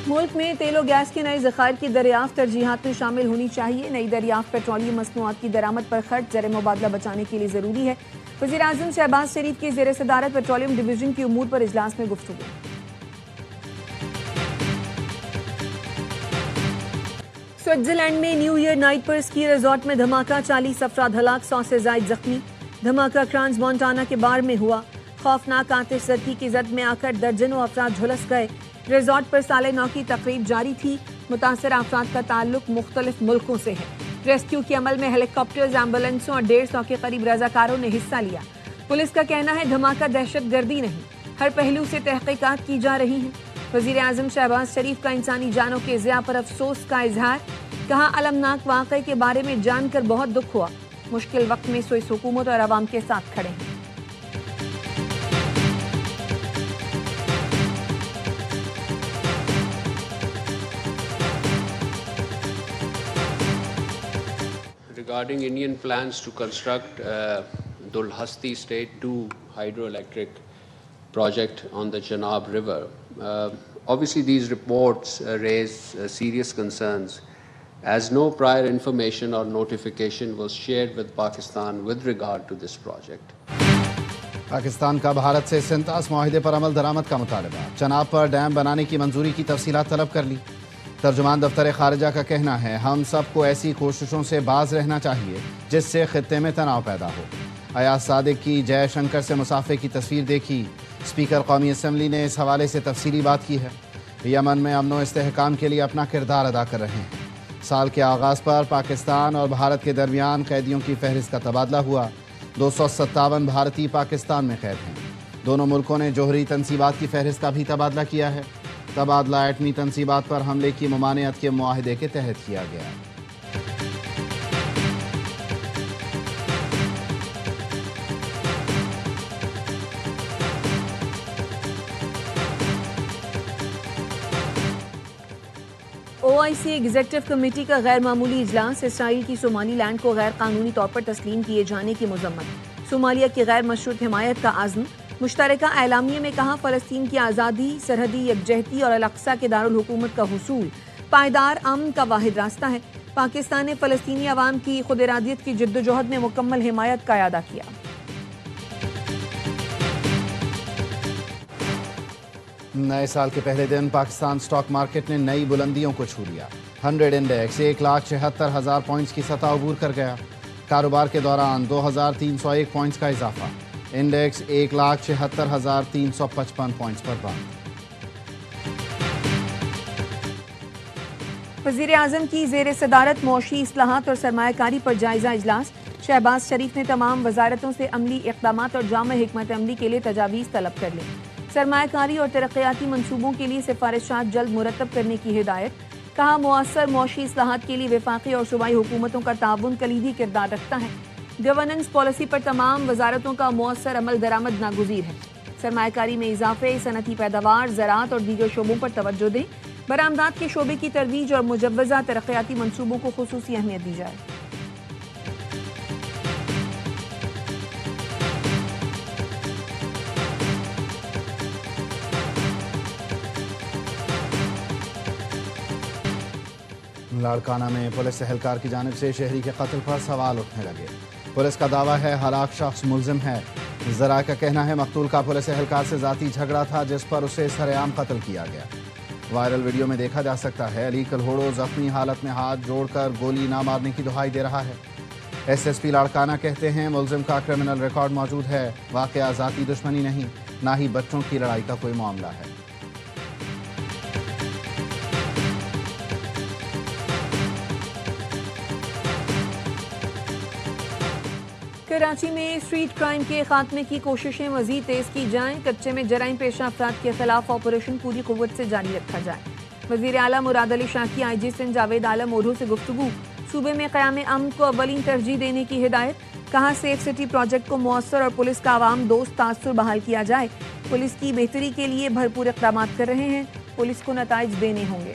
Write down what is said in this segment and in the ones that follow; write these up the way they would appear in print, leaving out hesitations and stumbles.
ملک میں تیل و گیس کے نئے ذخائر کی دریافت ترجیحات میں شامل ہونی چاہیے. نئی دریافت پیٹرولیم مصنوعات کی درآمد پر خرچ زر مبادلہ بچانے کے لیے ضروری ہے. وزیر اعظم شہباز شریف کی زیر صدارت پیٹرولیم ڈویژن کی امور پر اجلاس میں گفتگو. سوئٹزرلینڈ میں نیو ایئر نائٹ پر اسکی ریزورٹ میں دھماکہ، 40 افراد ہلاک، 100 سے زائد زخمی. دھماکہ کرانز مونٹانا کے بار میں ہوا. خوفناک آتش زدگی کی زد میں آ کر درجنوں افراد جھلس گئے. ریزورٹ پر سال نو کی تقریب جاری تھی. متاثرہ افراد کا تعلق مختلف ملکوں سے ہے. ریسکیو کے عمل میں ہیلی کاپٹرز، ایمبولینسوں اور 150 کے قریب رضاکاروں نے حصہ لیا. پولیس کا کہنا ہے دھماکہ دہشت گردی نہیں، ہر پہلو سے تحقیقات کی جا رہی ہیں. وزیر اعظم شہباز شریف کا انسانی جانوں کے ضیاع پر افسوس کا اظہار. کہا المناک واقعے کے بارے میں جان کر بہت دکھ ہوا. مشکل وقت میں سوئس حکومت اور عوام کے ساتھ کھڑے ہیں. Regarding Indian plans to construct Dulhasti State 2 hydroelectric project on the Chenab River, obviously these reports raise serious concerns as no prior information or notification was shared with Pakistan with regard to this project. Pakistan کا بھارت سے سنتاس معاہدے پر عمل درآمد کا مطالبہ. چناب پر dam بنانے کی منظوری کی تفصیلات طلب کر لی. ترجمان دفتر خارجہ کا کہنا ہے ہم سب کو ایسی کوششوں سے باز رہنا چاہیے جس سے خطے میں تناؤ پیدا ہو. ایاز صادق کی جے شنکر سے مسافے کی تصویر دیکھی. اسپیکر قومی اسمبلی نے اس حوالے سے تفصیلی بات کی ہے. یمن میں امن و استحکام کے لیے اپنا کردار ادا کر رہے ہیں. سال کے آغاز پر پاکستان اور بھارت کے درمیان قیدیوں کی فہرست کا تبادلہ ہوا. 257 بھارتی پاکستان میں قید ہیں. دونوں ملکوں نے جوہری تنصیبات کی فہرست کا بھی تبادلہ کیا ہے. تبادلہ ایٹمی تنصیبات پر حملے کی ممانعت کے معاہدے کے تحت کیا گیا. OIC ایگزیکٹو کمیٹی کا غیر معمولی اجلاس. اسرائیل کی صومالی لینڈ کو غیر قانونی طور پر تسلیم کیے جانے کی مذمت. صومالیہ کی غیر مشروط حمایت کا عزم. مشترکہ اعلامیے میں کہا فلسطین کی آزادی، سرحدی یکجہتی اور الاقصی کے دارالحکومت کا حصول پائیدار امن کا واحد راستہ ہے. پاکستان نے فلسطینی عوام کی خود ارادیت کی جدوجہد میں مکمل حمایت کا اعادہ کیا. نئے سال کے پہلے دن پاکستان سٹاک مارکیٹ نے نئی بلندیوں کو چھو لیا. 100 انڈیکس 1,76,000 پوائنٹس کی سطح عبور کر گیا. کاروبار کے دوران 2,301 پوائنٹس کا اضافہ. انڈیکس 1,76,355 پوائنٹس پر بند. وزیر اعظم کی زیر صدارت معاشی اصلاحات اور سرمایہ کاری پر جائزہ اجلاس. شہباز شریف نے تمام وزارتوں سے عملی اقدامات اور جامع حکمت عملی کے لیے تجاویز طلب کر لی. سرمایہ کاری اور ترقیاتی منصوبوں کے لیے سفارشات جلد مرتب کرنے کی ہدایت. کہا مؤثر معاشی اصلاحات کے لیے وفاقی اور صوبائی حکومتوں کا تعاون کلیدی کردار رکھتا ہے. گورننس پالیسی پر تمام وزارتوں کا مؤثر عمل درآمد ناگزیر ہے. سرمایہ کاری میں اضافے، صنعتی پیداوار، زراعت اور دیگر شعبوں پر توجہ دیں. برآمدات کے شعبے کی ترویج اور مجوزہ ترقیاتی منصوبوں کو خصوصی اہمیت دی جائے. لاڑکانہ میں پولیس اہلکار کی جانب سے شہری کے قتل پر سوال اٹھنے لگے. پولیس کا دعویٰ ہے ہلاک شخص ملزم ہے. ذرائع کا کہنا ہے مقتول کا پولیس اہلکار سے ذاتی جھگڑا تھا جس پر اسے سرعام قتل کیا گیا. وائرل ویڈیو میں دیکھا جا سکتا ہے علی کلہوڑو زخمی حالت میں ہاتھ جوڑ کر گولی نہ مارنے کی دہائی دے رہا ہے. SSP لاڑکانہ کہتے ہیں ملزم کا کرمنل ریکارڈ موجود ہے. واقعہ ذاتی دشمنی نہیں، نہ ہی بچوں کی لڑائی کا کوئی معاملہ ہے. کراچی میں اسٹریٹ کرائم کے خاتمے کی کوششیں مزید تیز کی جائیں. کچے میں جرائم پیشہ افراد کے خلاف آپریشن پوری قوت سے جاری رکھا جائے. وزیر اعلیٰ مراد علی شاہ کی IG سندھ جاوید عالم اوڈھو سے گفتگو. صوبے میں قیام امن کو اولین ترجیح دینے کی ہدایت. کہا سیف سٹی پروجیکٹ کو مؤثر اور پولیس کا عوام دوست تاثر بحال کیا جائے. پولیس کی بہتری کے لیے بھرپور اقدامات کر رہے ہیں. پولیس کو نتائج دینے ہوں گے.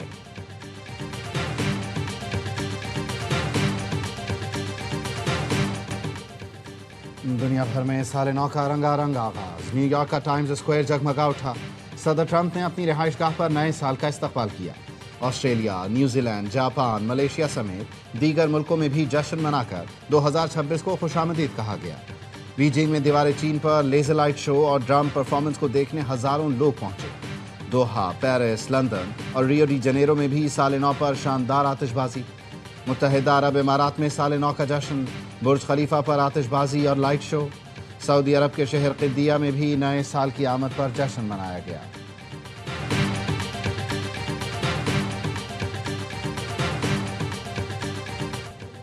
دنیا بھر میں سال نو کا رنگا رنگ آغاز. نیو یارک کا ٹائمز اسکوائر جگمگا اٹھا. صدر ٹرمپ نے اپنی رہائش گاہ پر نئے سال کا استقبال کیا۔ Australia, New Zealand, Japan, Malaysia سمیت دیگر ملکوں میں بھی جشن منا کر 2026 کو خوش آمدید کہا گیا۔ بیجنگ میں دیوار چین پر لیزر لائٹ شو اور ڈرم پرفارمنس کو دیکھنے ہزاروں لوگ پہنچے۔ دوحہ، پیرس، لندن اور ریو ڈی جنیرو میں بھی سال نو پر شاندار آتش بازی۔ متحدہ عرب امارات میں سال نو کا جشن، برج خلیفہ پر آتش بازی اور لائٹ شو۔ سعودی عرب کے شہر قدیہ میں بھی نئے سال کی آمد پر جشن منایا گیا۔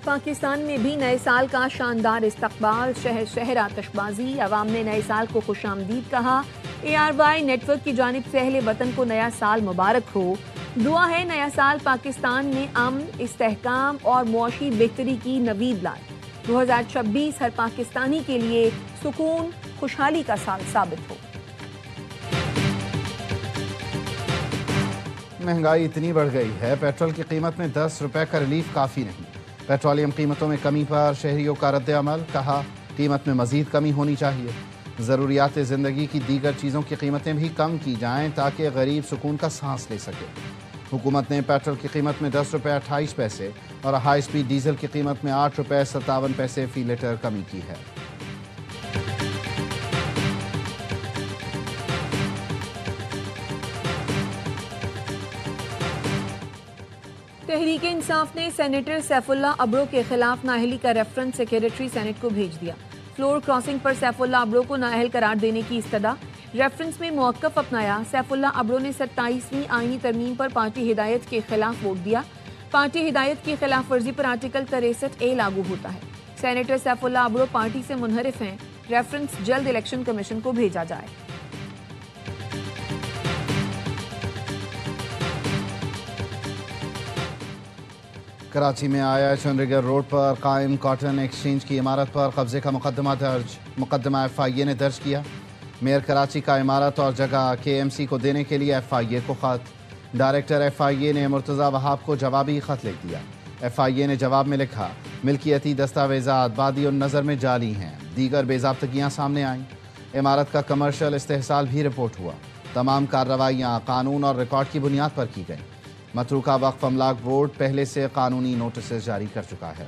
پاکستان میں بھی نئے سال کا شاندار استقبال، شہر شہر آتش بازی، عوام نے نئے سال کو خوش آمدید کہا۔ ARY نیٹ ورک کی جانب سے اہل وطن کو نیا سال مبارک ہو۔ دعا ہے نیا سال پاکستان میں امن، استحکام اور معاشی بہتری کی نوید لائے۔ 2026 ہر پاکستانی کے لیے سکون، خوشحالی کا سال ثابت ہو۔ مہنگائی اتنی بڑھ گئی ہے، پیٹرول کی قیمت میں 10 روپے کا ریلیف کافی نہیں۔ پیٹرولیم قیمتوں میں کمی پر شہریوں کا رد عمل، کہا قیمت میں مزید کمی ہونی چاہیے۔ ضروریات زندگی کی دیگر چیزوں کی قیمتیں بھی کم کی جائیں تاکہ غریب سکون کا سانس لے سکے۔ حکومت نے پیٹرول کی قیمت میں 10 روپے 28 پیسے اور ہائی سپیڈ ڈیزل کی قیمت میں 8 روپے 57 پیسے فی لیٹر کمی کی ہے۔ تحریک انصاف نے سینیٹر سیف اللہ ابرو کے خلاف نااہلی کا ریفرنس سیکریٹری سینٹ کو بھیج دیا۔ فلور کراسنگ پر سیف اللہ ابرو کو نااہل قرار دینے کی استدعا، ریفرنس میں موقف اپنایا۔ سیف اللہ ابرو نے 27ویں آئینی ترمیم پر پارٹی ہدایت کے خلاف ووٹ دیا۔ پارٹی ہدایت کی خلاف ورزی پر آرٹیکل 63A لاگو ہوتا ہے۔ سینیٹر سیف اللہ ابرو پارٹی سے منحرف ہیں، ریفرنس جلد الیکشن کمیشن کو بھیجا جائے۔ کراچی میں چنڈیگڑھ روڈ پر قائم کاٹن ایکسچینج کی عمارت پر قبضے کا مقدمہ FIA نے درج کیا۔ میئر کراچی کا عمارت اور جگہ KMC کو دینے کے لیے FIA کو خط۔ ڈائریکٹر FIA نے مرتضی وہاب کو جوابی خط لکھ دیا۔ FIA نے جواب میں لکھا، ملکیتی دستاویزات بادی النظر میں جعلی ہیں، دیگر بے ضابطگیاں سامنے آئیں۔ عمارت کا کمرشل استحصال بھی رپورٹ ہوا۔ تمام کارروائیاں قانون اور ریکارڈ کی بنیاد پر کی گئیں۔ متروکہ وقف املاک بورڈ پہلے سے قانونی نوٹسز جاری کر چکا ہے۔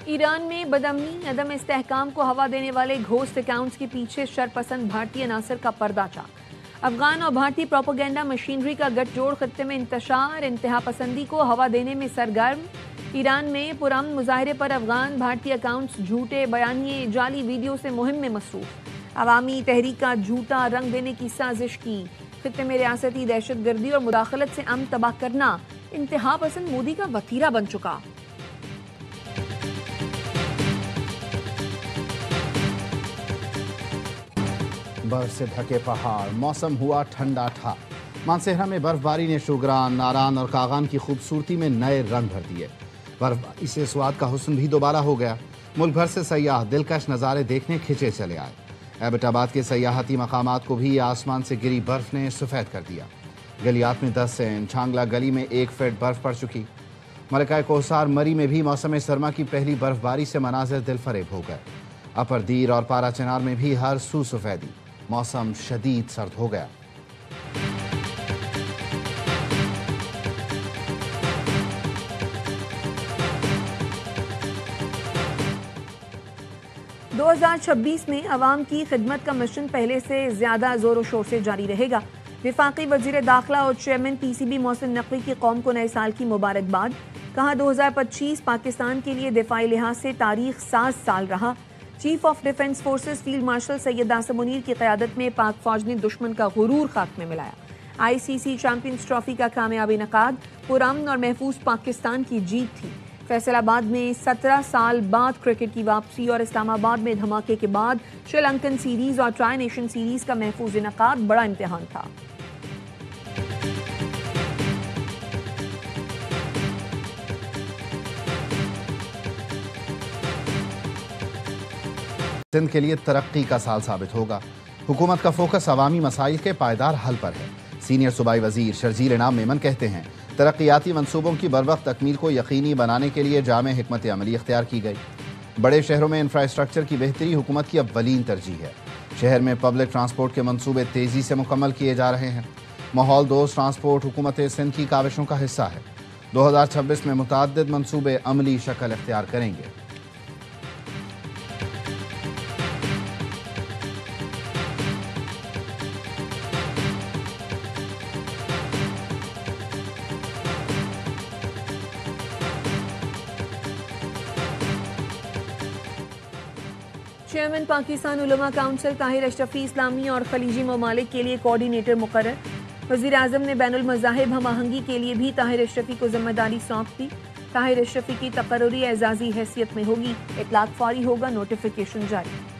ایران میں بدامنی، عدم استحکام کو ہوا دینے والے گھوسٹ اکاؤنٹس کے پیچھے شرپسند بھارتی عناصر کا پردہ چاک۔ افغان اور بھارتی پروپیگنڈا مشینری کا گٹھ جوڑ خطے میں انتشار، انتہا پسندی کو ہوا دینے میں سرگرم۔ ایران میں پرامن مظاہرے پر افغان بھارتی اکاؤنٹس جھوٹے بیانیے، جعلی ویڈیو سے مہم میں مصروف۔ عوامی تحریک کا جھوٹا رنگ دینے کی سازش کی۔ خطے میں ریاستی دہشت گردی اور مداخلت سے امن تباہ کرنا انتہا پسند مودی کا وتیرہ بن چکا۔ برف سے ڈھکے پہاڑ، موسم ہوا ٹھنڈا ٹھا۔ مانسہرہ میں برف باری نے شوگران، ناران اور کاغان کی خوبصورتی میں نئے رنگ بھر دیے۔ برف باری سے سوات کا حسن بھی دوبارہ ہو گیا۔ ملک بھر سے سیاح دلکش نظارے دیکھنے کھنچے چلے آئے۔ ایبٹ آباد کے سیاحتی مقامات کو بھی آسمان سے گری برف نے سفید کر دیا۔ گلیات میں 10 سین، چھانگلہ گلی میں 1 فٹ برف پڑ چکی۔ ملکہ کوہسار مری میں بھی موسم سرما کی پہلی برف باری سے مناظر دل فریب ہو گئے۔ اپر دیر اور پارا چنار میں بھی ہر سو سفیدی، موسم شدید سرد ہو گیا۔ دو 2026 میں عوام کی خدمت کا مشن پہلے سے زیادہ زور و شور سے جاری رہے گا۔ وفاقی وزیر داخلہ اور چیئرمین PCB محسن نقوی کی قوم کو نئے سال کی مبارکباد، کہا 2025 پاکستان کے لیے دفاعی لحاظ سے تاریخ ساز سال رہا۔ Chief of defence forces field marshal Syed Asim Munir کی قیادت میں پاک فوج نے دشمن کا غرور خاک میں ملایا۔ ICC چیمپئنز ٹرافی کا کامیاب انعقاد پرامن اور محفوظ پاکستان کی جیت تھی۔ فیصل آباد میں 17 سال بعد کرکٹ کی واپسی اور اسلام آباد میں دھماکے کے بعد شری لنکن سیریز اور ٹرائی نیشن سیریز کا محفوظ انعقاد بڑا امتحان تھا۔ سندھ کے لیے ترقی کا سال ثابت ہوگا۔ حکومت کا فوکس عوامی مسائل کے پائیدار حل پر ہے۔ سینئر صوبائی وزیر شرجیل انعام میمن کہتے ہیں ترقیاتی منصوبوں کی بروقت تکمیل کو یقینی بنانے کے لیے جامع حکمت عملی اختیار کی گئی۔ بڑے شہروں میں انفراسٹرکچر کی بہتری حکومت کی اولین ترجیح ہے۔ شہر میں پبلک ٹرانسپورٹ کے منصوبے تیزی سے مکمل کیے جا رہے ہیں۔ ماحول دوست ٹرانسپورٹ حکومت سندھ کی کاوشوں کا حصہ ہے۔ 2026 میں متعدد منصوبے عملی شکل اختیار کریں گے۔ چیئرمین پاکستان علماء کونسل طاہر اشرفی اسلامی اور خلیجی ممالک کے لیے کوارڈینیٹر مقرر۔ وزیر اعظم نے بین المذاہب ہم آہنگی کے لیے بھی طاہر اشرفی کو ذمہ داری سونپ دی۔ طاہر اشرفی کی تقرری اعزازی حیثیت میں ہوگی، اطلاق فوری ہوگا، نوٹیفیکیشن جاری۔